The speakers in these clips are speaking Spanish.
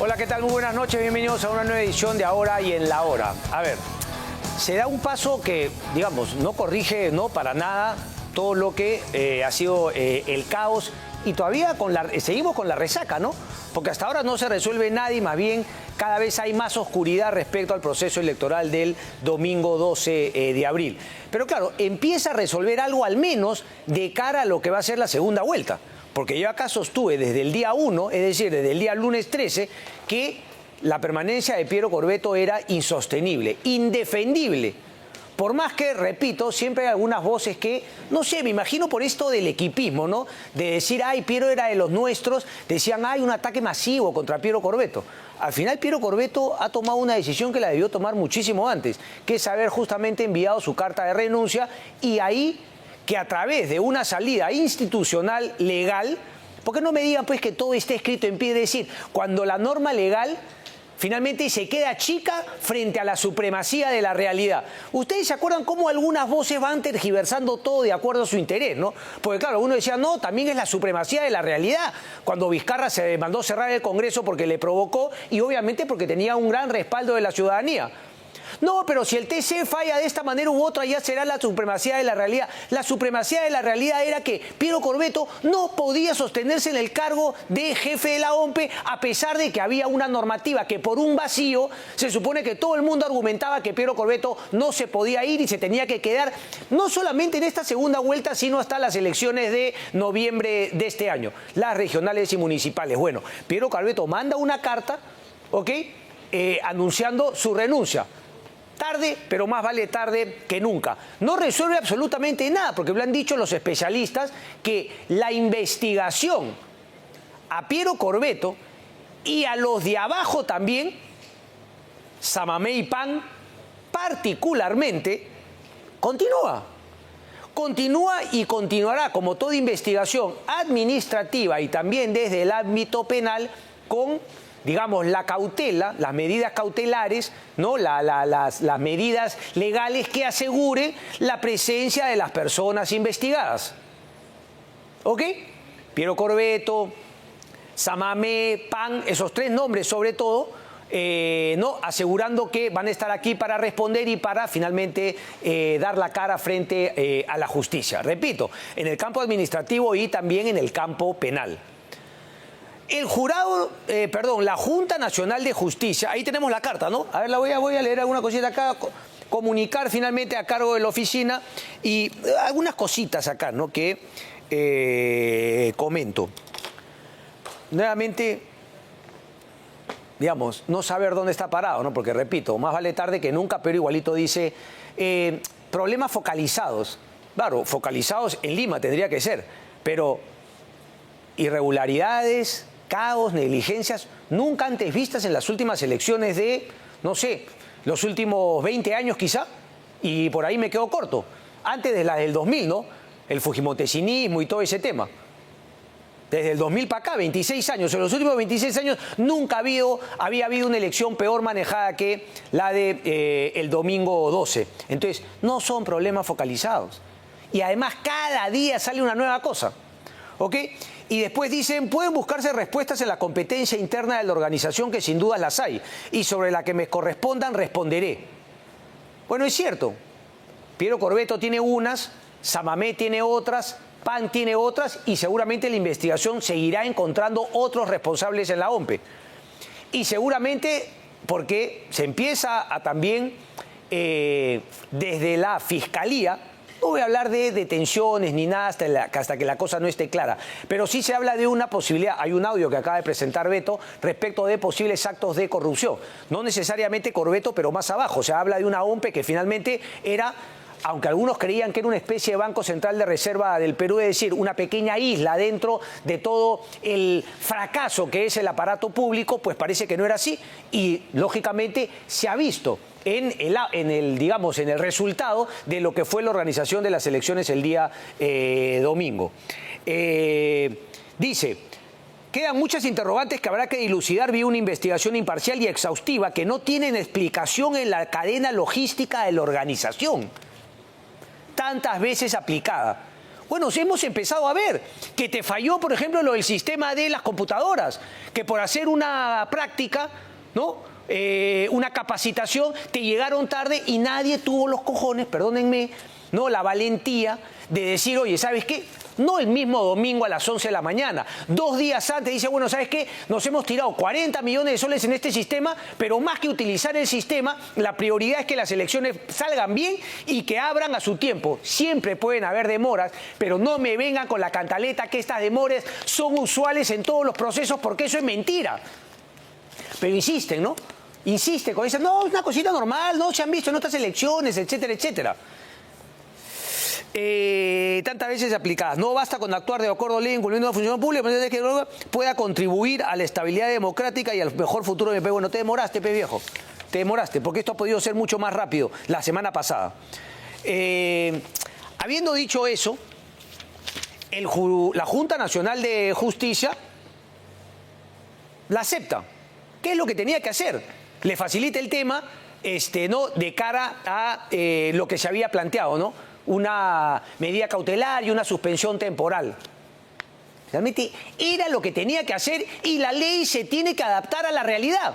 Hola, ¿qué tal? Muy buenas noches, bienvenidos a una nueva edición de Ahora y en la Hora. A ver, se da un paso que, digamos, no corrige, no para nada, todo lo que ha sido el caos y todavía seguimos con la resaca, ¿no? Porque hasta ahora no se resuelve nada y más bien cada vez hay más oscuridad respecto al proceso electoral del domingo 12 de abril. Pero claro, empieza a resolver algo al menos de cara a lo que va a ser la segunda vuelta. Porque yo acá sostuve desde el día 1, es decir, desde el día lunes 13, que la permanencia de Piero Corvetto era insostenible, indefendible. Por más que, repito, siempre hay algunas voces que, no sé, me imagino por esto del equipismo, ¿no? De decir, ay, Piero era de los nuestros, decían, hay un ataque masivo contra Piero Corvetto. Al final, Piero Corvetto ha tomado una decisión que la debió tomar muchísimo antes, que es haber justamente enviado su carta de renuncia y ahí que a través de una salida institucional legal, porque no me digan pues que todo esté escrito en piedra, es decir, cuando la norma legal finalmente se queda chica frente a la supremacía de la realidad. Ustedes se acuerdan cómo algunas voces van tergiversando todo de acuerdo a su interés, ¿no? Porque claro, uno decía, no, también es la supremacía de la realidad, cuando Vizcarra se mandó cerrar el Congreso porque le provocó y obviamente porque tenía un gran respaldo de la ciudadanía. No, pero si el TC falla de esta manera u otra, ya será la supremacía de la realidad. La supremacía de la realidad era que Piero Corvetto no podía sostenerse en el cargo de jefe de la OMPE, a pesar de que había una normativa que por un vacío se supone que todo el mundo argumentaba que Piero Corvetto no se podía ir y se tenía que quedar, no solamente en esta segunda vuelta, sino hasta las elecciones de noviembre de este año, las regionales y municipales. Bueno, Piero Corvetto manda una carta, ¿ok?, anunciando su renuncia. Tarde, pero más vale tarde que nunca. No resuelve absolutamente nada, porque lo han dicho los especialistas que la investigación a Piero Corvetto y a los de abajo también, Samamé y PAN particularmente, continúa. Continúa y continuará, como toda investigación administrativa y también desde el ámbito penal, con, digamos, la cautela, las medidas cautelares, ¿no? Las medidas legales que aseguren la presencia de las personas investigadas. ¿Ok? Piero Corvetto, Samamé, PAN, esos tres nombres sobre todo, ¿no? Asegurando que van a estar aquí para responder y para finalmente dar la cara frente a la justicia. Repito, en el campo administrativo y también en el campo penal. El jurado, la Junta Nacional de Justicia, ahí tenemos la carta, ¿no? A ver, voy a leer alguna cosita acá, comunicar finalmente a cargo de la oficina y algunas cositas acá, ¿no? Que comento. Nuevamente, digamos, no saber dónde está parado, ¿no? Porque, repito, más vale tarde que nunca, pero igualito dice, problemas focalizados. Claro, focalizados en Lima tendría que ser, pero irregularidades, caos, negligencias, nunca antes vistas en las últimas elecciones de, no sé, los últimos 20 años quizá, y por ahí me quedo corto. Antes de la del 2000, ¿no? El fujimotecinismo y todo ese tema. Desde el 2000 para acá, 26 años. En los últimos 26 años nunca había habido una elección peor manejada que la de el domingo 12. Entonces, no son problemas focalizados. Y además cada día sale una nueva cosa. ¿Ok? Y después dicen, pueden buscarse respuestas en la competencia interna de la organización, que sin duda las hay, y sobre la que me correspondan responderé. Bueno, es cierto, Piero Corvetto tiene unas, Samamé tiene otras, PAN tiene otras, y seguramente la investigación seguirá encontrando otros responsables en la OMPE. Y seguramente porque se empieza a también, desde la Fiscalía, no voy a hablar de detenciones ni nada hasta que la cosa no esté clara, pero sí se habla de una posibilidad. Hay un audio que acaba de presentar Beto respecto de posibles actos de corrupción. No necesariamente Corvetto, pero más abajo. Se habla de una OMPE que finalmente era, aunque algunos creían que era una especie de Banco Central de Reserva del Perú, es decir, una pequeña isla dentro de todo el fracaso que es el aparato público, pues parece que no era así y, lógicamente, se ha visto en el resultado de lo que fue la organización de las elecciones el día domingo. Dice, quedan muchas interrogantes que habrá que dilucidar vía una investigación imparcial y exhaustiva que no tienen explicación en la cadena logística de la organización, tantas veces aplicada. Bueno, hemos empezado a ver que te falló, por ejemplo, lo del sistema de las computadoras, que por hacer una práctica, ¿no? Una capacitación, te llegaron tarde y nadie tuvo los cojones, perdónenme, ¿no? La valentía de decir, oye, ¿sabes qué? No el mismo domingo a las 11 de la mañana. 2 días antes dice, bueno, ¿sabes qué? Nos hemos tirado 40 millones de soles en este sistema, pero más que utilizar el sistema, la prioridad es que las elecciones salgan bien y que abran a su tiempo. Siempre pueden haber demoras, pero no me vengan con la cantaleta que estas demoras son usuales en todos los procesos, porque eso es mentira. Pero insisten, ¿no? Insiste con eso, no, es una cosita normal, no se han visto en otras elecciones, etcétera, etcétera. Tantas veces aplicadas. No basta con actuar de acuerdo a ley incluyendo una función pública que pueda contribuir a la estabilidad democrática y al mejor futuro del país. Bueno, te demoraste, pe viejo. Te demoraste, porque esto ha podido ser mucho más rápido la semana pasada. Habiendo dicho eso, la Junta Nacional de Justicia la acepta. ¿Qué es lo que tenía que hacer? Le facilita el tema, ¿no? De cara a lo que se había planteado, ¿no? Una medida cautelar y una suspensión temporal. Realmente era lo que tenía que hacer y la ley se tiene que adaptar a la realidad.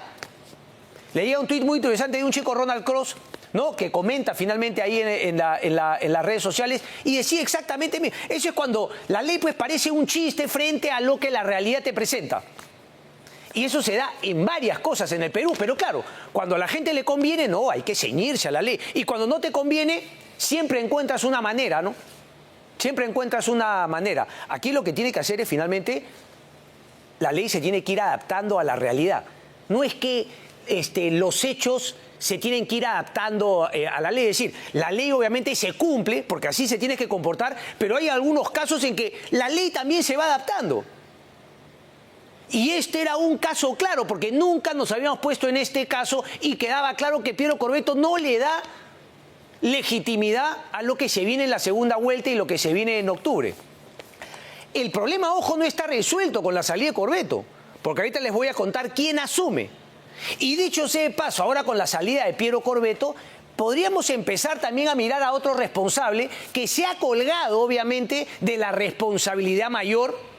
Leía un tuit muy interesante de un chico, Ronald Cross, ¿no? Que comenta finalmente ahí en las redes sociales y decía exactamente, eso es cuando la ley pues parece un chiste frente a lo que la realidad te presenta. Y eso se da en varias cosas en el Perú, pero claro, cuando a la gente le conviene, no, hay que ceñirse a la ley. Y cuando no te conviene, siempre encuentras una manera, ¿no? Siempre encuentras una manera. Aquí lo que tiene que hacer es finalmente, la ley se tiene que ir adaptando a la realidad. No es que los hechos se tienen que ir adaptando a la ley. Es decir, la ley obviamente se cumple, porque así se tiene que comportar, pero hay algunos casos en que la ley también se va adaptando. Y este era un caso claro, porque nunca nos habíamos puesto en este caso y quedaba claro que Piero Corvetto no le da legitimidad a lo que se viene en la segunda vuelta y lo que se viene en octubre. El problema, ojo, no está resuelto con la salida de Corvetto, porque ahorita les voy a contar quién asume. Y dicho sea de paso, ahora con la salida de Piero Corvetto, podríamos empezar también a mirar a otro responsable que se ha colgado, obviamente, de la responsabilidad mayor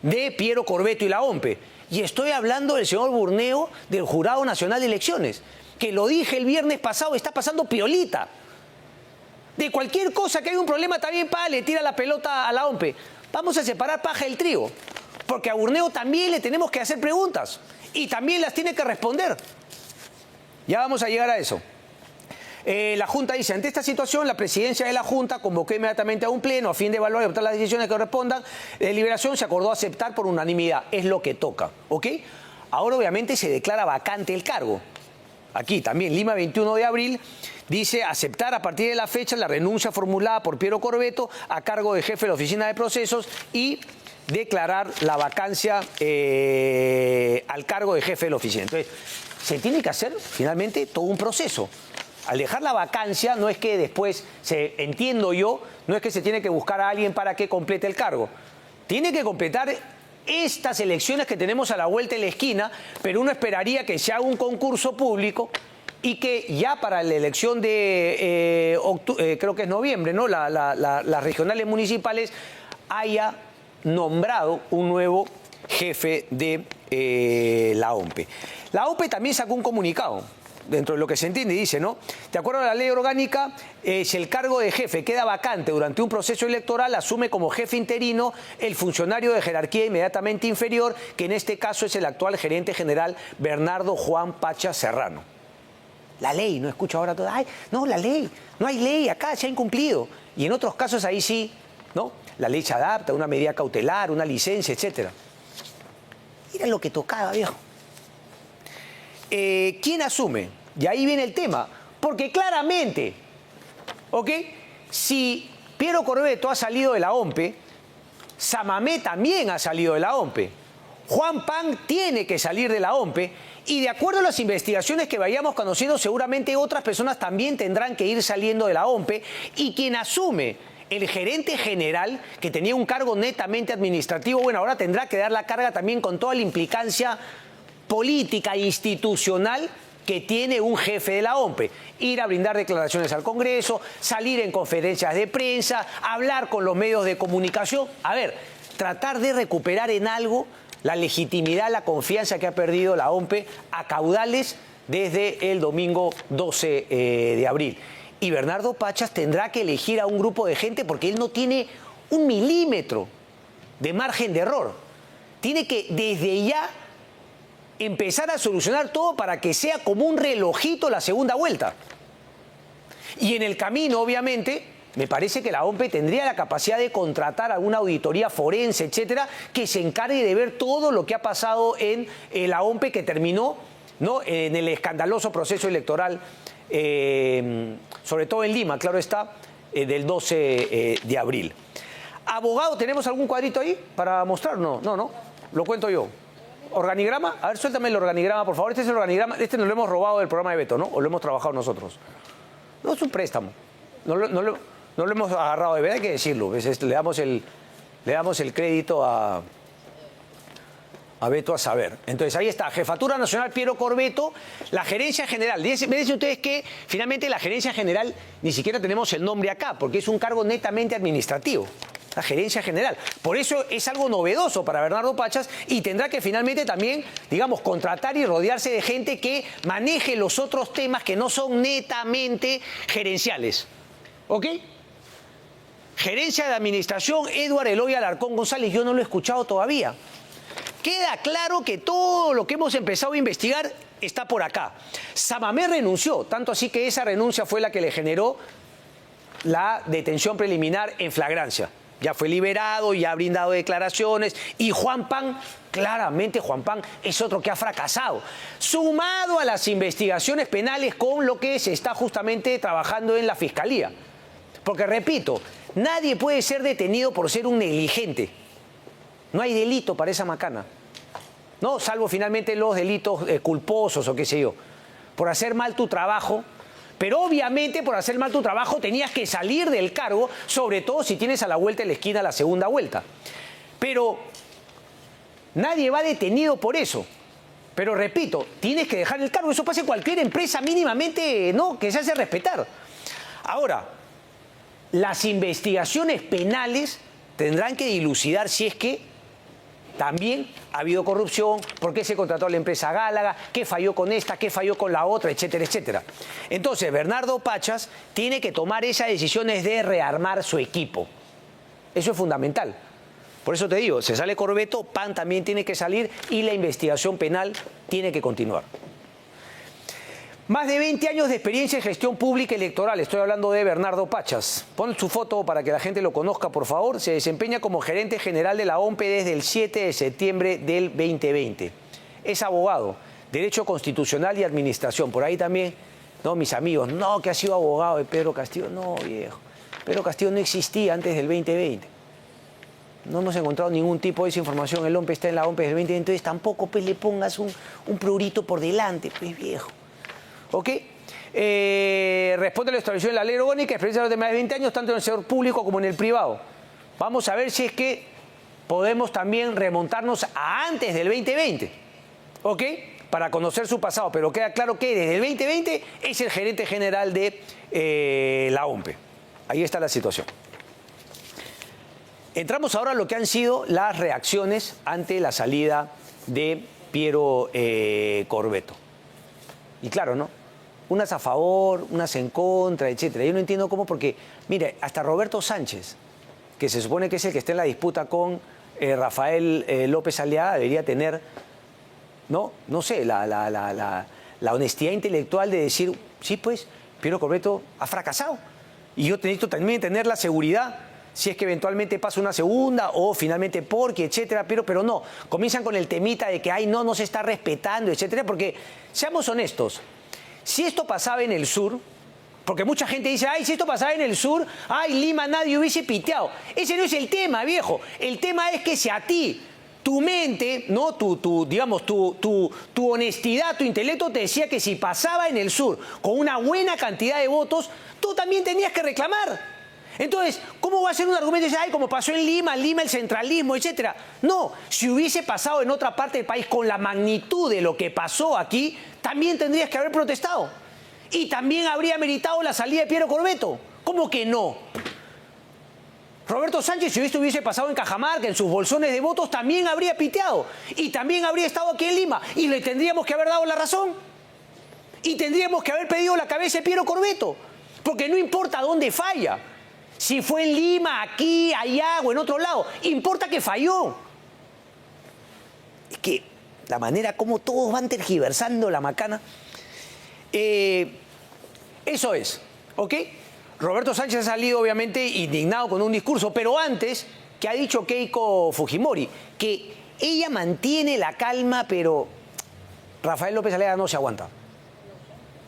de Piero Corvetto y la OMPE. Y estoy hablando del señor Burneo, del Jurado Nacional de Elecciones, que lo dije el viernes pasado, está pasando piolita. De cualquier cosa que haya un problema, también le tira la pelota a la OMPE. Vamos a separar paja del trigo, porque a Burneo también le tenemos que hacer preguntas y también las tiene que responder. Ya vamos a llegar a eso. La Junta dice, ante esta situación, la presidencia de la Junta convocó inmediatamente a un pleno a fin de evaluar y adoptar las decisiones que correspondan. De deliberación se acordó aceptar por unanimidad. Es lo que toca, ¿ok? Ahora obviamente se declara vacante el cargo. Aquí también, Lima, 21 de abril, dice aceptar a partir de la fecha la renuncia formulada por Piero Corvetto a cargo de jefe de la Oficina de Procesos y declarar la vacancia al cargo de jefe de la oficina. Entonces, se tiene que hacer finalmente todo un proceso. Al dejar la vacancia, no es que después, entiendo yo, no es que se tiene que buscar a alguien para que complete el cargo. Tiene que completar estas elecciones que tenemos a la vuelta de la esquina, pero uno esperaría que se haga un concurso público y que ya para la elección de, creo que es noviembre, ¿no? Las regionales municipales, haya nombrado un nuevo jefe de la OMPE. La OMPE también sacó un comunicado, dentro de lo que se entiende, dice, ¿no? De acuerdo a la ley orgánica, si el cargo de jefe queda vacante durante un proceso electoral, asume como jefe interino el funcionario de jerarquía inmediatamente inferior, que en este caso es el actual gerente general Bernardo Juan Pacha Serrano. La ley, no escucho ahora todo, ay, no, la ley, no hay ley, acá se ha incumplido. Y en otros casos ahí sí, ¿no? La ley se adapta, una medida cautelar, una licencia, etcétera. Era lo que tocaba, viejo. ¿Quién asume? Y ahí viene el tema, porque claramente, ¿ok? Si Piero Corvetto ha salido de la OMPE, Samamé también ha salido de la OMPE, Juan Pan tiene que salir de la OMPE, y de acuerdo a las investigaciones que vayamos conociendo, seguramente otras personas también tendrán que ir saliendo de la OMPE, y quien asume el gerente general, que tenía un cargo netamente administrativo, bueno, ahora tendrá que dar la carga también con toda la implicancia política e institucional que tiene un jefe de la OMPE. Ir a brindar declaraciones al Congreso, salir en conferencias de prensa, hablar con los medios de comunicación. A ver, tratar de recuperar en algo la legitimidad, la confianza que ha perdido la OMPE a caudales desde el domingo 12 de abril. Y Bernardo Pachas tendrá que elegir a un grupo de gente porque él no tiene un milímetro de margen de error. Tiene que desde ya empezar a solucionar todo para que sea como un relojito la segunda vuelta. Y en el camino, obviamente, me parece que la OMPE tendría la capacidad de contratar a una auditoría forense, etcétera, que se encargue de ver todo lo que ha pasado en la OMPE que terminó, ¿no?, en el escandaloso proceso electoral, sobre todo en Lima, claro está, del 12 de abril. Abogado, ¿tenemos algún cuadrito ahí para mostrar? No, lo cuento yo. ¿Organigrama? A ver, suéltame el organigrama, por favor. Este es el organigrama, este nos lo hemos robado del programa de Beto, ¿no? ¿O lo hemos trabajado nosotros? No, es un préstamo. No lo hemos agarrado de verdad, hay que decirlo. Le damos el crédito a Beto a saber. Entonces, ahí está, Jefatura Nacional Piero Corbeto, la Gerencia General. Me dicen ustedes que finalmente la Gerencia General ni siquiera tenemos el nombre acá, porque es un cargo netamente administrativo. La Gerencia General. Por eso es algo novedoso para Bernardo Pachas y tendrá que finalmente también, digamos, contratar y rodearse de gente que maneje los otros temas que no son netamente gerenciales. ¿Ok? Gerencia de Administración, Eduardo Eloy Alarcón González, yo no lo he escuchado todavía. Queda claro que todo lo que hemos empezado a investigar está por acá. Samamé renunció, tanto así que esa renuncia fue la que le generó la detención preliminar en flagrancia. Ya fue liberado, ya ha brindado declaraciones. Y Juan Pan, claramente Juan Pan es otro que ha fracasado. Sumado a las investigaciones penales con lo que se está justamente trabajando en la Fiscalía. Porque, repito, nadie puede ser detenido por ser un negligente. No hay delito para esa macana. No, salvo finalmente los delitos culposos o qué sé yo. Por hacer mal tu trabajo. Pero obviamente por hacer mal tu trabajo tenías que salir del cargo, sobre todo si tienes a la vuelta de la esquina la segunda vuelta. Pero nadie va detenido por eso. Pero repito, tienes que dejar el cargo. Eso pasa en cualquier empresa mínimamente, ¿no?, que se hace respetar. Ahora, las investigaciones penales tendrán que dilucidar si es que también ha habido corrupción, por qué se contrató a la empresa Gálaga, qué falló con esta, qué falló con la otra, etcétera, etcétera. Entonces, Bernardo Pachas tiene que tomar esas decisiones de rearmar su equipo. Eso es fundamental. Por eso te digo, se sale Corbeto, PAN también tiene que salir y la investigación penal tiene que continuar. Más de 20 años de experiencia en gestión pública electoral. Estoy hablando de Bernardo Pachas. Pon su foto para que la gente lo conozca, por favor. Se desempeña como gerente general de la OMPE desde el 7 de septiembre del 2020. Es abogado, Derecho Constitucional y Administración. Por ahí también, no, mis amigos, no, que ha sido abogado de Pedro Castillo. No, viejo. Pedro Castillo no existía antes del 2020. No hemos encontrado ningún tipo de esa información. El OMPE está en la OMPE del 2020. Entonces tampoco pues, le pongas un prurito por delante, pues, viejo. ¿Ok? Responde a la establecido en la ley orgánica, experiencia de más de 20 años, tanto en el sector público como en el privado. Vamos a ver si es que podemos también remontarnos a antes del 2020. ¿Ok? Para conocer su pasado. Pero queda claro que desde el 2020 es el gerente general de la OMPE. Ahí está la situación. Entramos ahora a lo que han sido las reacciones ante la salida de Piero Corbeto. Y claro, ¿no? Unas a favor, unas en contra, etcétera. Yo no entiendo cómo, porque, mire, hasta Roberto Sánchez, que se supone que es el que está en la disputa con Rafael López Aliaga, debería tener, no sé, la honestidad intelectual de decir, sí, pues, Piero Corbeto ha fracasado. Y yo necesito también tener la seguridad, si es que eventualmente pasa una segunda o finalmente porque, etcétera, pero no. Comienzan con el temita de que, ay, no se está respetando, etcétera, porque, seamos honestos, si esto pasaba en el sur, porque mucha gente dice, ay, si esto pasaba en el sur, ay, Lima nadie hubiese piteado. Ese no es el tema, viejo. El tema es que si a ti, tu mente, ¿no? Digamos, tu honestidad, tu intelecto te decía que si pasaba en el sur con una buena cantidad de votos, tú también tenías que reclamar. Entonces, ¿cómo va a ser un argumento de decir, ay, como pasó en Lima, el centralismo, etcétera? No, si hubiese pasado en otra parte del país con la magnitud de lo que pasó aquí, también tendrías que haber protestado. Y también habría meritado la salida de Piero Corvetto. ¿Cómo que no? Roberto Sánchez, si esto hubiese pasado en Cajamarca, en sus bolsones de votos, también habría piteado. Y también habría estado aquí en Lima. Y le tendríamos que haber dado la razón. Y tendríamos que haber pedido la cabeza de Piero Corvetto. Porque no importa dónde falla. Si fue en Lima, aquí, allá o en otro lado. Importa que falló. Es que la manera como todos van tergiversando la macana. Eso es, ¿ok? Roberto Sánchez ha salido obviamente indignado con un discurso, pero antes, que ha dicho Keiko Fujimori, que ella mantiene la calma, pero Rafael López Aliaga no se aguanta.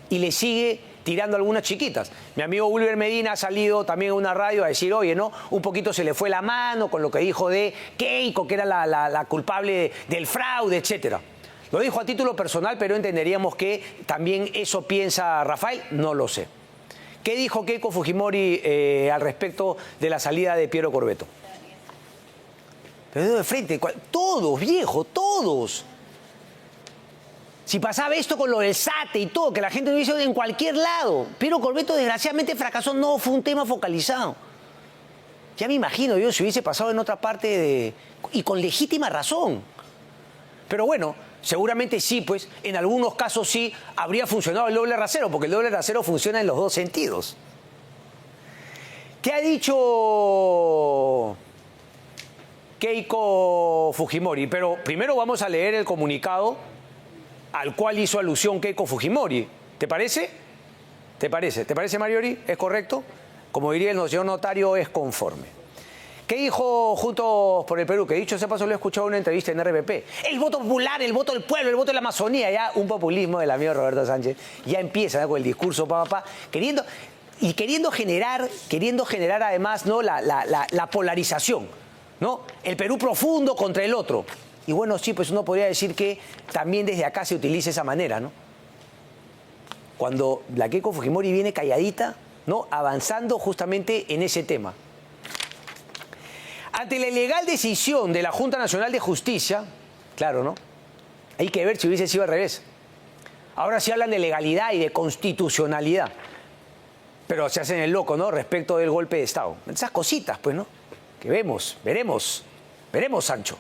Y le sigue tirando algunas chiquitas. Mi amigo Wilber Medina ha salido también a una radio a decir, oye, ¿no? Un poquito se le fue la mano con lo que dijo de Keiko, que era la culpable del fraude, etcétera. Lo dijo a título personal, pero entenderíamos que también eso piensa Rafael, no lo sé. ¿Qué dijo Keiko Fujimori al respecto de la salida de Piero Corvetto? Pero de frente, todos, viejo, todos. Si pasaba esto con lo del SAT y todo, que la gente lo hizo en cualquier lado. Piero Corvetto desgraciadamente fracasó, no fue un tema focalizado. Ya me imagino yo si hubiese pasado en otra parte y con legítima razón. Pero bueno, seguramente sí, pues en algunos casos sí habría funcionado el doble rasero, porque el doble rasero funciona en los dos sentidos. ¿Qué ha dicho Keiko Fujimori? Pero primero vamos a leer el comunicado al cual hizo alusión Keiko Fujimori. ¿Te parece? ¿Te parece? ¿Te parece, Mariori? ¿Es correcto? Como diría el señor notario, es conforme. ¿Qué dijo Juntos por el Perú? Que dicho sea paso, lo he escuchado en una entrevista en RPP. El voto popular, el voto del pueblo, el voto de la Amazonía. Ya un populismo del amigo Roberto Sánchez. Ya empieza con el discurso, queriendo generar además, ¿no? la polarización, ¿no? El Perú profundo contra el otro. Y bueno, sí, pues uno podría decir que también desde acá se utiliza esa manera, ¿no? Cuando la Keiko Fujimori viene calladita, ¿no? Avanzando justamente en ese tema. Ante la ilegal decisión de la Junta Nacional de Justicia, claro, ¿no? Hay que ver si hubiese sido al revés. Ahora sí hablan de legalidad y de constitucionalidad. Pero se hacen el loco, ¿no? Respecto del golpe de Estado. Esas cositas, pues, ¿no? Que veremos, Sancho.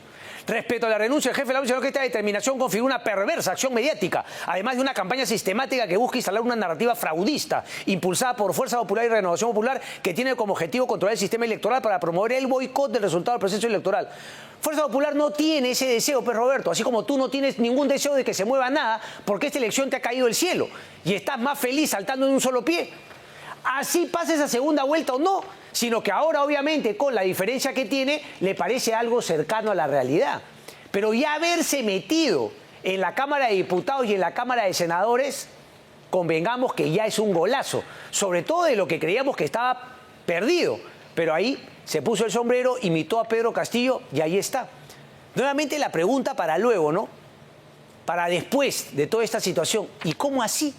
Respecto a la renuncia del jefe de la Unión, que esta determinación configura una perversa acción mediática, además de una campaña sistemática que busca instalar una narrativa fraudista, impulsada por Fuerza Popular y Renovación Popular, que tiene como objetivo controlar el sistema electoral para promover el boicot del resultado del proceso electoral. Fuerza Popular no tiene ese deseo, pues, Roberto, así como tú no tienes ningún deseo de que se mueva nada, porque esta elección te ha caído del cielo y estás más feliz saltando de un solo pie. Así pasa esa segunda vuelta o no, sino que ahora obviamente con la diferencia que tiene le parece algo cercano a la realidad. Pero ya haberse metido en la Cámara de Diputados y en la Cámara de Senadores, convengamos que ya es un golazo, sobre todo de lo que creíamos que estaba perdido. Pero ahí se puso el sombrero, imitó a Pedro Castillo y ahí está. Nuevamente la pregunta para luego, ¿no? Para después de toda esta situación. ¿Y cómo así?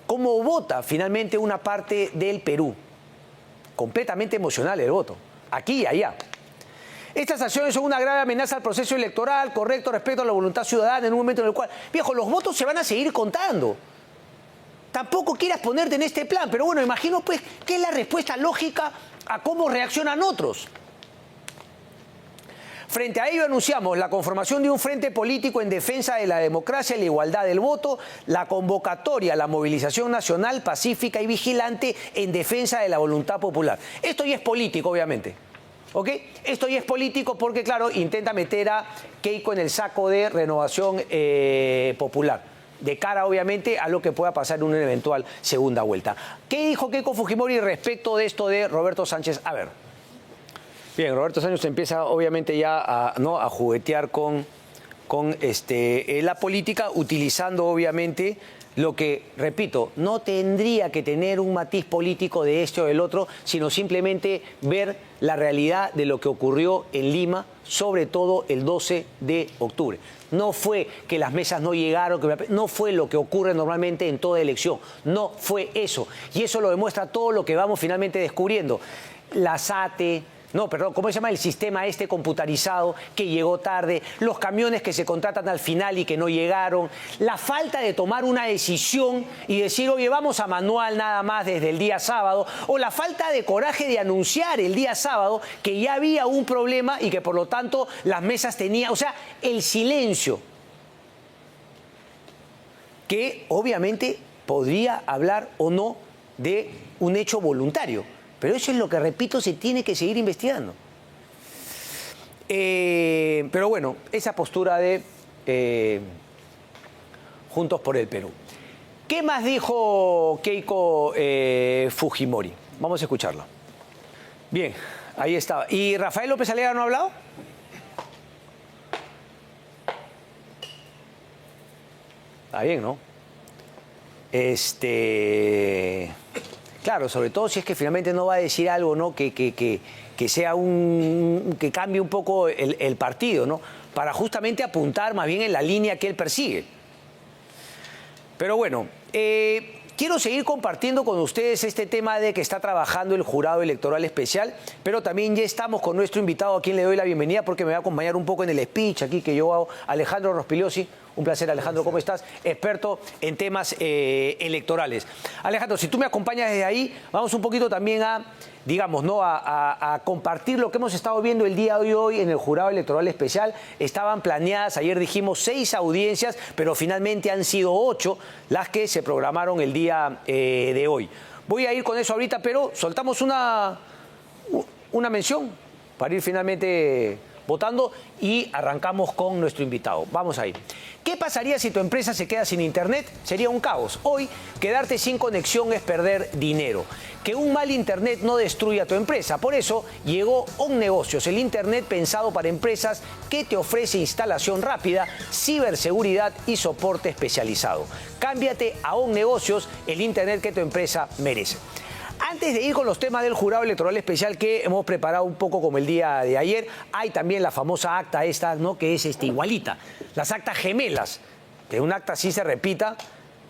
¿Cómo vota finalmente una parte del Perú? Completamente emocional el voto, aquí y allá. Estas acciones son una grave amenaza al proceso electoral, correcto, respecto a la voluntad ciudadana, en un momento en el cual, viejo, los votos se van a seguir contando. Tampoco quieras ponerte en este plan, pero bueno, imagino pues que es la respuesta lógica a cómo reaccionan otros. Frente a ello anunciamos la conformación de un frente político en defensa de la democracia y la igualdad del voto, la convocatoria a la movilización nacional pacífica y vigilante en defensa de la voluntad popular. Esto ya es político, obviamente. ¿Ok? Esto ya es político porque, claro, intenta meter a Keiko en el saco de Renovación Popular, de cara, obviamente, a lo que pueda pasar en una eventual segunda vuelta. ¿Qué dijo Keiko Fujimori respecto de esto de Roberto Sánchez? A ver. Bien, Roberto Sánchez empieza obviamente ya a juguetear con la política, utilizando obviamente lo que, repito, no tendría que tener un matiz político de este o del otro, sino simplemente ver la realidad de lo que ocurrió en Lima, sobre todo el 12 de octubre. No fue que las mesas no llegaron, no fue lo que ocurre normalmente en toda elección, no fue eso. Y eso lo demuestra todo lo que vamos finalmente descubriendo. La SATE... No, perdón, ¿cómo se llama? El sistema este computarizado que llegó tarde, los camiones que se contratan al final y que no llegaron, la falta de tomar una decisión y decir, oye, vamos a manual nada más desde el día sábado, o la falta de coraje de anunciar el día sábado que ya había un problema y que por lo tanto las mesas tenían, o sea, el silencio, que obviamente podría hablar o no de un hecho voluntario. Pero eso es lo que, repito, se tiene que seguir investigando. Pero bueno, esa postura de Juntos por el Perú. ¿Qué más dijo Keiko Fujimori? Vamos a escucharlo. Bien, ahí estaba. ¿Y Rafael López Aliaga no ha hablado? Está bien, ¿no? Claro, sobre todo si es que finalmente no va a decir algo, ¿no? que sea que cambie un poco el partido, ¿no? Para justamente apuntar más bien en la línea que él persigue. Pero bueno, quiero seguir compartiendo con ustedes este tema de que está trabajando el Jurado Electoral Especial, pero también ya estamos con nuestro invitado, a quien le doy la bienvenida porque me va a acompañar un poco en el speech aquí que yo hago, Alejandro Rospigliosi. Un placer, Alejandro, ¿cómo estás? Experto en temas electorales. Alejandro, si tú me acompañas desde ahí, vamos un poquito también a, digamos, ¿no? a compartir lo que hemos estado viendo el día de hoy en el Jurado Electoral Especial. Estaban planeadas, ayer dijimos 6 audiencias, pero finalmente han sido 8 las que se programaron el día de hoy. Voy a ir con eso ahorita, pero soltamos una mención para ir finalmente votando y arrancamos con nuestro invitado. Vamos ahí. ¿Qué pasaría si tu empresa se queda sin internet? Sería un caos. Hoy, quedarte sin conexión es perder dinero. Que un mal internet no destruya tu empresa. Por eso llegó OnNegocios, el internet pensado para empresas que te ofrece instalación rápida, ciberseguridad y soporte especializado. Cámbiate a OnNegocios, el internet que tu empresa merece. Antes de ir con los temas del Jurado Electoral Especial que hemos preparado un poco como el día de ayer, hay también la famosa acta esta, ¿no? Que es igualita, las actas gemelas. Que un acta sí se repita,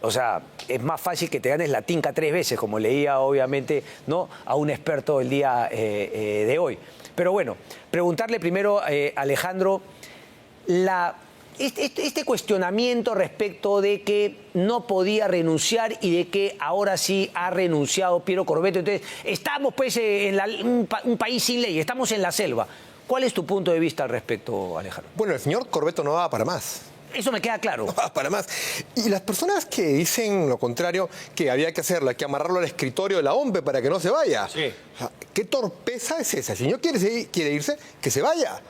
o sea, es más fácil que te ganes la tinca 3 veces, como leía obviamente, ¿no? A un experto el día de hoy. Pero bueno, preguntarle primero, Alejandro, este cuestionamiento respecto de que no podía renunciar y de que ahora sí ha renunciado Piero Corvetto. Entonces, estamos pues en un país sin ley, estamos en la selva. ¿Cuál es tu punto de vista al respecto, Alejandro? Bueno, el señor Corvetto no va para más. Eso me queda claro. No va para más. Y las personas que dicen lo contrario, que había que hacerlo, que amarrarlo al escritorio de la OMPE para que no se vaya. Sí. O sea, ¿qué torpeza es esa? El señor quiere irse, que se vaya.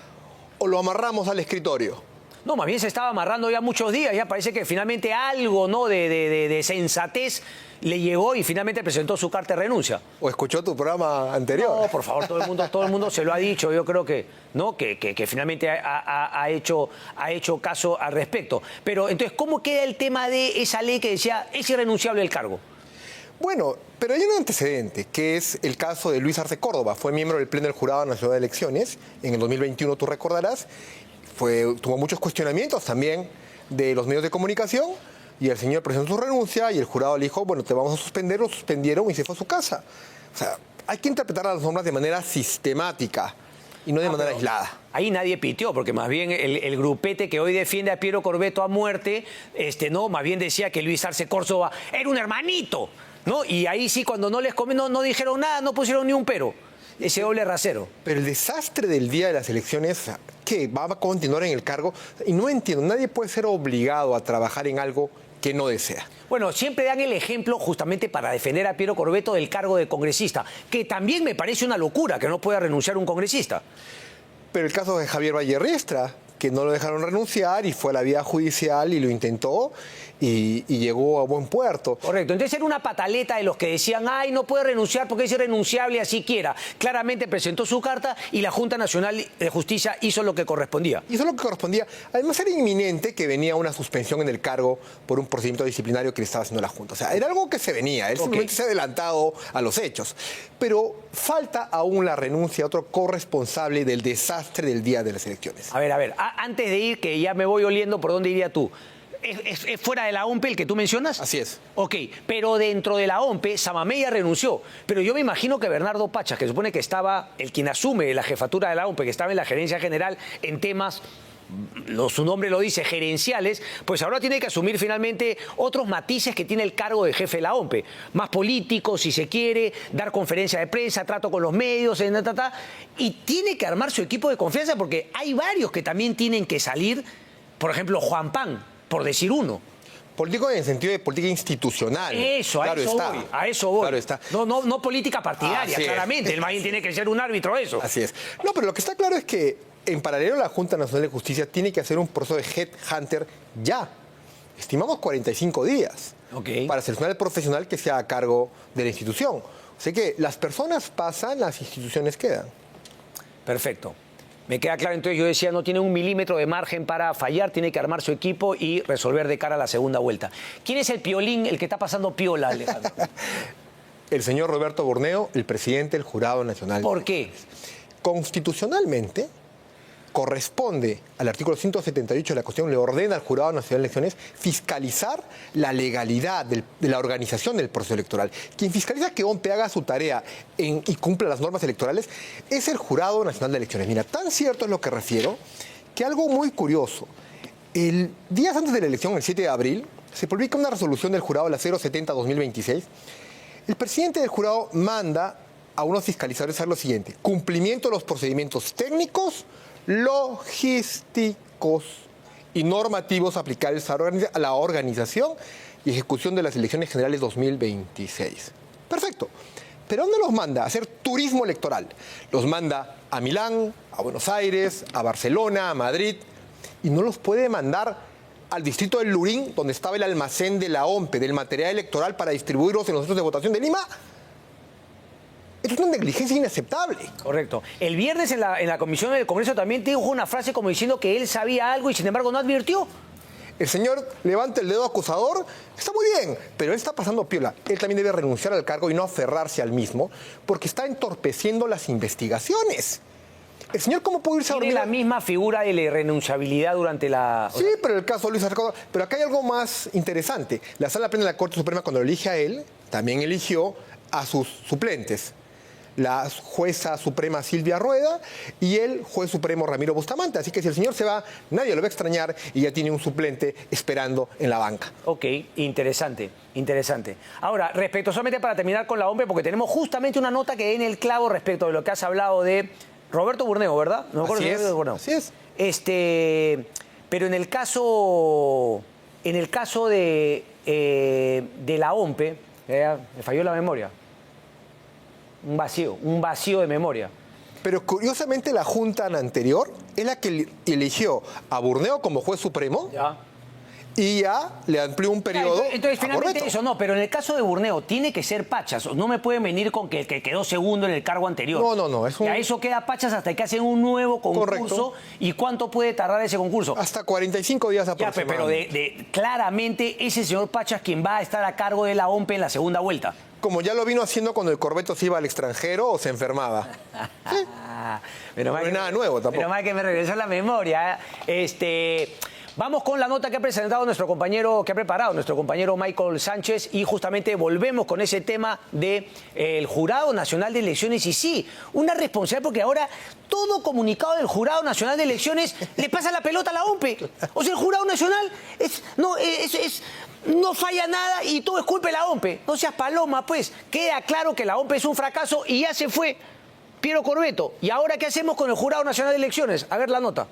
¿O lo amarramos al escritorio? No, más bien se estaba amarrando ya muchos días, ya parece que finalmente algo, ¿no? de sensatez le llegó y finalmente presentó su carta de renuncia. ¿O escuchó tu programa anterior? No, por favor, todo el mundo se lo ha dicho, yo creo que, ¿no? que finalmente ha hecho caso al respecto. Pero entonces, ¿cómo queda el tema de esa ley que decía es irrenunciable el cargo? Bueno, pero hay un antecedente, que es el caso de Luis Arce Córdoba. Fue miembro del Pleno del Jurado Nacional de Elecciones en el 2021, tú recordarás. Tuvo muchos cuestionamientos también de los medios de comunicación y el señor presentó su renuncia y el jurado le dijo, bueno, te vamos a suspender, lo suspendieron y se fue a su casa. O sea, hay que interpretar las normas de manera sistemática y no de manera aislada. Ahí nadie pitió, porque más bien el grupete que hoy defiende a Piero Corvetto a muerte, no, más bien decía que Luis Arce Córdoba era un hermanito, ¿no? Y ahí sí, cuando no les no dijeron nada, no pusieron ni un pero. Ese doble rasero. Pero el desastre del día de las elecciones, ¿qué? ¿Va a continuar en el cargo? Y no entiendo, nadie puede ser obligado a trabajar en algo que no desea. Bueno, siempre dan el ejemplo justamente para defender a Piero Corvetto del cargo de congresista, que también me parece una locura que no pueda renunciar un congresista. Pero el caso de Javier Vallerriestra, que no lo dejaron renunciar y fue a la vía judicial y lo intentó y llegó a buen puerto. Correcto. Entonces era una pataleta de los que decían, ay, no puede renunciar porque es irrenunciable, así quiera. Claramente presentó su carta y la Junta Nacional de Justicia hizo lo que correspondía. Hizo lo que correspondía. Además era inminente que venía una suspensión en el cargo por un procedimiento disciplinario que le estaba haciendo la Junta. O sea, era algo que se venía. Él simplemente se ha adelantado a los hechos. Pero falta aún la renuncia a otro corresponsable del desastre del día de las elecciones. A ver, antes de ir, que ya me voy oliendo por dónde iría tú. ¿Es fuera de la OMPE el que tú mencionas? Así es. Ok, pero dentro de la OMPE, Samamé ya renunció. Pero yo me imagino que Bernardo Pachas, que supone que estaba, el quien asume la jefatura de la OMPE, que estaba en la gerencia general en temas, su nombre lo dice, gerenciales, pues ahora tiene que asumir finalmente otros matices que tiene el cargo de jefe de la OMPE. Más político, si se quiere, dar conferencia de prensa, trato con los medios, y tiene que armar su equipo de confianza porque hay varios que también tienen que salir, por ejemplo, Juan Pan, por decir uno. Político en el sentido de política institucional. Eso, claro, a eso voy. Claro está. No política partidaria, Así claramente. El Magín tiene que ser un árbitro de eso. Así es. No, pero lo que está claro es que en paralelo la Junta Nacional de Justicia tiene que hacer un proceso de headhunter ya. Estimamos 45 días para seleccionar el profesional que sea a cargo de la institución. O sea que las personas pasan, las instituciones quedan. Perfecto. Me queda claro, entonces yo decía, no tiene un milímetro de margen para fallar, tiene que armar su equipo y resolver de cara a la segunda vuelta. ¿Quién es el piolín, el que está pasando piola, Alejandro? El señor Roberto Burneo, el presidente del Jurado Nacional. ¿Por qué? Constitucionalmente, corresponde al artículo 178 de la Constitución, le ordena al Jurado Nacional de Elecciones fiscalizar la legalidad de la organización del proceso electoral. Quien fiscaliza que OMPE haga su tarea y cumpla las normas electorales es el Jurado Nacional de Elecciones. Mira, tan cierto es lo que refiero que algo muy curioso. Días antes de la elección, el 7 de abril, se publica una resolución del Jurado, la 070-2026. El presidente del Jurado manda a unos fiscalizadores a hacer lo siguiente: cumplimiento de los procedimientos técnicos, logísticos y normativos aplicables a la organización y ejecución de las elecciones generales 2026. Perfecto. ¿Pero dónde los manda? A hacer turismo electoral. Los manda a Milán, a Buenos Aires, a Barcelona, a Madrid, y no los puede mandar al distrito del Lurín, donde estaba el almacén de la OMPE, del material electoral para distribuirlos en los centros de votación de Lima. Esto es una negligencia inaceptable. Correcto. El viernes en la comisión del Congreso también dijo una frase como diciendo que él sabía algo y sin embargo no advirtió. El señor levanta el dedo acusador, está muy bien, pero él está pasando piola. Él también debe renunciar al cargo y no aferrarse al mismo, porque está entorpeciendo las investigaciones. El señor, ¿cómo puede irse a dormir? Tiene la misma figura de la irrenunciabilidad durante la... Sí, pero el caso de Luis Arce Córdoba. Pero acá hay algo más interesante. La Sala Plena de la Corte Suprema, cuando lo elige a él, también eligió a sus suplentes. La jueza suprema Silvia Rueda y el juez supremo Ramiro Bustamante. Así que si el señor se va, nadie lo va a extrañar y ya tiene un suplente esperando en la banca. Ok, interesante, interesante. Ahora, respecto, solamente para terminar con la OMPE, porque tenemos justamente una nota que dé en el clavo respecto de lo que has hablado de Roberto Burneo, ¿verdad? No me acuerdo si es Burneo. Así es. Pero en el caso de la OMPE, me falló la memoria. Un vacío de memoria. Pero curiosamente la junta anterior es la que eligió a Burneo como juez supremo. Ya. Y ya le amplió un periodo. Entonces, a finalmente Corbeto. eso no, pero en el caso de Burneo tiene que ser Pachas. No me pueden venir con que el que quedó segundo en el cargo anterior. No. Y a eso queda Pachas hasta que hacen un nuevo concurso. Correcto. ¿Y cuánto puede tardar ese concurso? Hasta 45 días Ya, aproximadamente. pero claramente ese señor Pachas quien va a estar a cargo de la OMPE en la segunda vuelta. Como ya lo vino haciendo cuando el Corbeto se iba al extranjero o se enfermaba. ¿Sí? Pero No es nada nuevo tampoco. Pero más que me regresó la memoria. Vamos con la nota que ha presentado nuestro compañero, que ha preparado nuestro compañero Michael Sánchez, y justamente volvemos con ese tema del Jurado Nacional de Elecciones. Y sí, una responsabilidad, porque ahora todo comunicado del Jurado Nacional de Elecciones le pasa la pelota a la OMPE. O sea, el Jurado Nacional no falla nada y todo es culpa de la OMPE. No seas paloma, pues. Queda claro que la OMPE es un fracaso y ya se fue Piero Corbeto. ¿Y ahora qué hacemos con el Jurado Nacional de Elecciones? A ver la nota.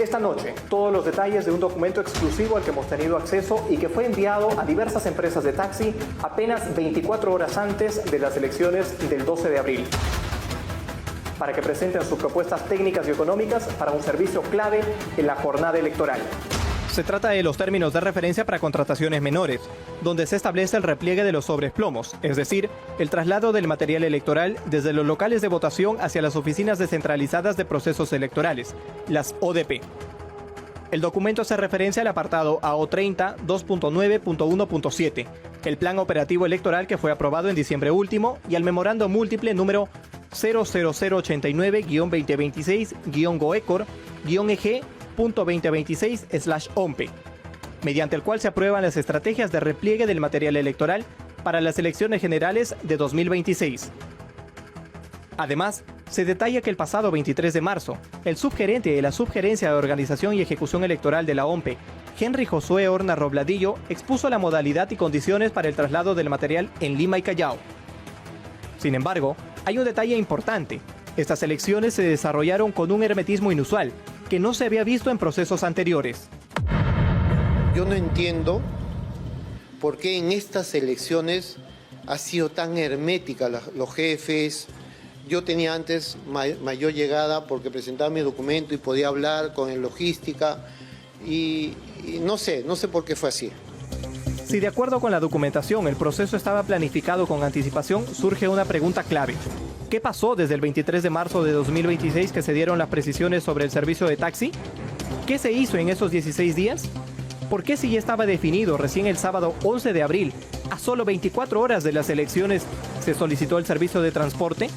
Esta noche, todos los detalles de un documento exclusivo al que hemos tenido acceso y que fue enviado a diversas empresas de taxi apenas 24 horas antes de las elecciones del 12 de abril, para que presenten sus propuestas técnicas y económicas para un servicio clave en la jornada electoral. Se trata de los términos de referencia para contrataciones menores, donde se establece el repliegue de los sobres plomos, es decir, el traslado del material electoral desde los locales de votación hacia las oficinas descentralizadas de procesos electorales, las ODP. El documento hace referencia al apartado AO30 2.9.1.7, el plan operativo electoral que fue aprobado en diciembre último, y al memorando múltiple número 00089-2026-GOECOR-EG.2026/OMPE, mediante el cual se aprueban las estrategias de repliegue del material electoral para las elecciones generales de 2026. Además, se detalla que el pasado 23 de marzo, el subgerente de la Subgerencia de Organización y Ejecución Electoral de la OMPE, Henry Josué Horna Robladillo, expuso la modalidad y condiciones para el traslado del material en Lima y Callao. Sin embargo, hay un detalle importante. Estas elecciones se desarrollaron con un hermetismo inusual, que no se había visto en procesos anteriores. Yo no entiendo por qué en estas elecciones ha sido tan hermética los jefes. Yo tenía antes mayor llegada porque presentaba mi documento y podía hablar con el logística y no sé por qué fue así. Si de acuerdo con la documentación el proceso estaba planificado con anticipación, surge una pregunta clave. ¿Qué pasó desde el 23 de marzo de 2026 que se dieron las precisiones sobre el servicio de taxi? ¿Qué se hizo en esos 16 días? ¿Por qué si ya estaba definido recién el sábado 11 de abril, a solo 24 horas de las elecciones, se solicitó el servicio de transporte?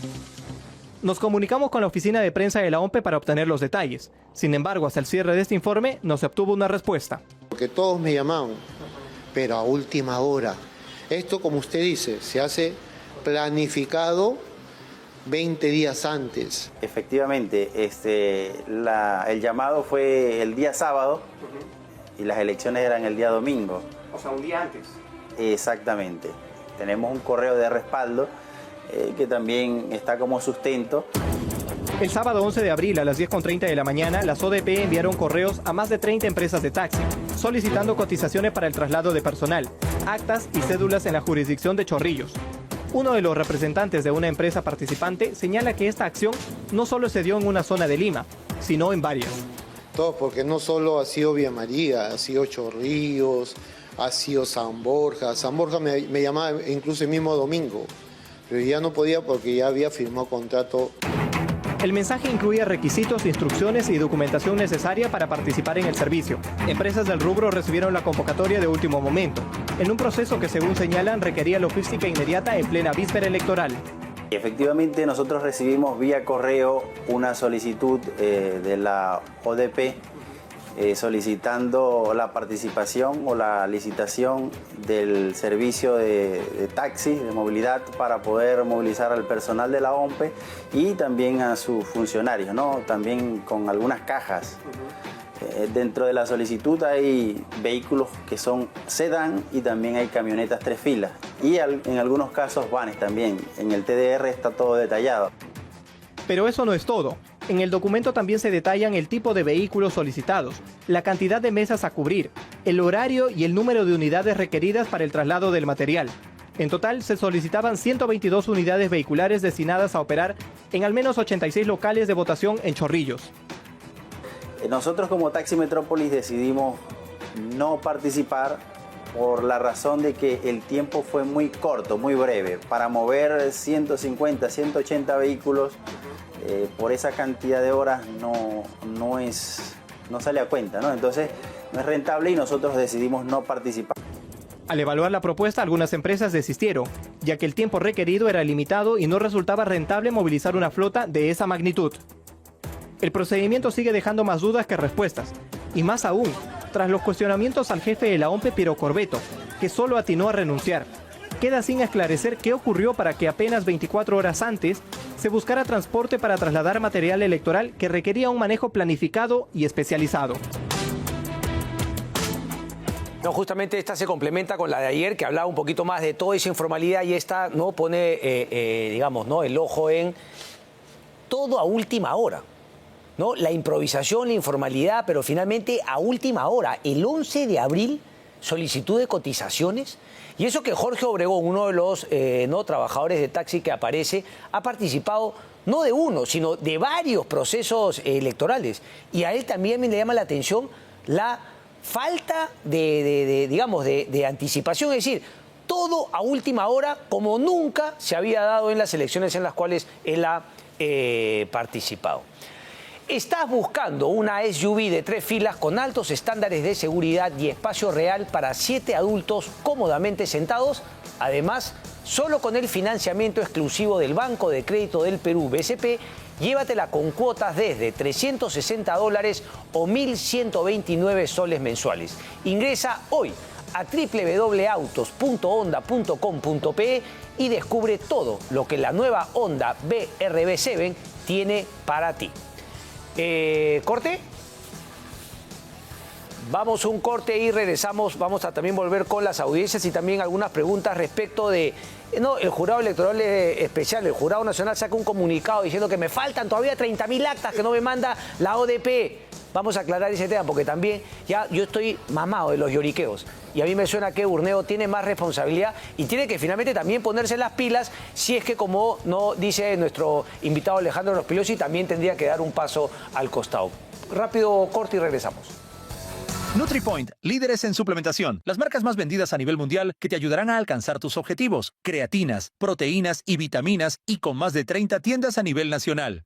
Nos comunicamos con la oficina de prensa de la OMPE para obtener los detalles. Sin embargo, hasta el cierre de este informe no se obtuvo una respuesta. Porque todos me llamaban, pero a última hora. Esto, como usted dice, se hace planificado 20 días antes. Efectivamente, el llamado fue el día sábado y las elecciones eran el día domingo. O sea, un día antes. Exactamente. Tenemos un correo de respaldo que también está como sustento. El sábado 11 de abril a las 10:30 de la mañana, las ODP enviaron correos a más de 30 empresas de taxi, solicitando cotizaciones para el traslado de personal, actas y cédulas en la jurisdicción de Chorrillos. Uno de los representantes de una empresa participante señala que esta acción no solo se dio en una zona de Lima, sino en varias. Todo porque no solo ha sido Villa María, ha sido Chorrillos, ha sido San Borja. San Borja me llamaba incluso el mismo domingo, pero ya no podía porque ya había firmado contrato. El mensaje incluía requisitos, instrucciones y documentación necesaria para participar en el servicio. Empresas del rubro recibieron la convocatoria de último momento, en un proceso que, según señalan, requería logística inmediata en plena víspera electoral. Efectivamente, nosotros recibimos vía correo una solicitud de la ODP solicitando la participación o la licitación del servicio de taxi, de movilidad, para poder movilizar al personal de la OMPE y también a sus funcionarios, ¿no? También con algunas cajas. Dentro de la solicitud hay vehículos que son sedán y también hay camionetas 3 filas. Y en algunos casos vanes también. En el TDR está todo detallado. Pero eso no es todo. En el documento también se detallan el tipo de vehículos solicitados, la cantidad de mesas a cubrir, el horario y el número de unidades requeridas para el traslado del material. En total se solicitaban 122 unidades vehiculares destinadas a operar en al menos 86 locales de votación en Chorrillos. Nosotros como Taxi Metrópolis decidimos no participar por la razón de que el tiempo fue muy corto, muy breve. Para mover 150, 180 vehículos por esa cantidad de horas no sale a cuenta, ¿no? Entonces no es rentable y nosotros decidimos no participar. Al evaluar la propuesta, algunas empresas desistieron, ya que el tiempo requerido era limitado y no resultaba rentable movilizar una flota de esa magnitud. El procedimiento sigue dejando más dudas que respuestas, y más aún, tras los cuestionamientos al jefe de la OMPE, Piero Corbeto, que solo atinó a renunciar. Queda sin esclarecer qué ocurrió para que apenas 24 horas antes se buscara transporte para trasladar material electoral que requería un manejo planificado y especializado. No, justamente esta se complementa con la de ayer, que hablaba un poquito más de toda esa informalidad, y esta no pone, digamos, ¿no?, el ojo en todo a última hora. ¿no? La improvisación, la informalidad, pero finalmente a última hora, el 11 de abril, solicitud de cotizaciones. Y eso que Jorge Obregón, uno de los no trabajadores de taxi que aparece, ha participado no de uno, sino de varios procesos electorales. Y a él también me le llama la atención la falta de anticipación, es decir, todo a última hora, como nunca se había dado en las elecciones en las cuales él ha participado. Estás buscando una SUV de 3 filas con altos estándares de seguridad y espacio real para 7 adultos cómodamente sentados. Además, solo con el financiamiento exclusivo del Banco de Crédito del Perú, BCP, llévatela con cuotas desde $360 o 1.129 soles mensuales. Ingresa hoy a www.autos.honda.com.pe y descubre todo lo que la nueva Honda BRB7 tiene para ti. ¿Corte? Vamos a un corte y regresamos. Vamos a también volver con las audiencias y también algunas preguntas respecto de... No, el jurado electoral especial, el jurado nacional saca un comunicado diciendo que me faltan todavía 30.000 actas que no me manda la ODP. Vamos a aclarar ese tema porque también ya yo estoy mamado de los lloriqueos. Y a mí me suena que Urneo tiene más responsabilidad y tiene que finalmente también ponerse las pilas si es que, como no dice nuestro invitado Alejandro Rospigliosi, también tendría que dar un paso al costado. Rápido corte y regresamos. NutriPoint, líderes en suplementación. Las marcas más vendidas a nivel mundial que te ayudarán a alcanzar tus objetivos. Creatinas, proteínas y vitaminas y con más de 30 tiendas a nivel nacional.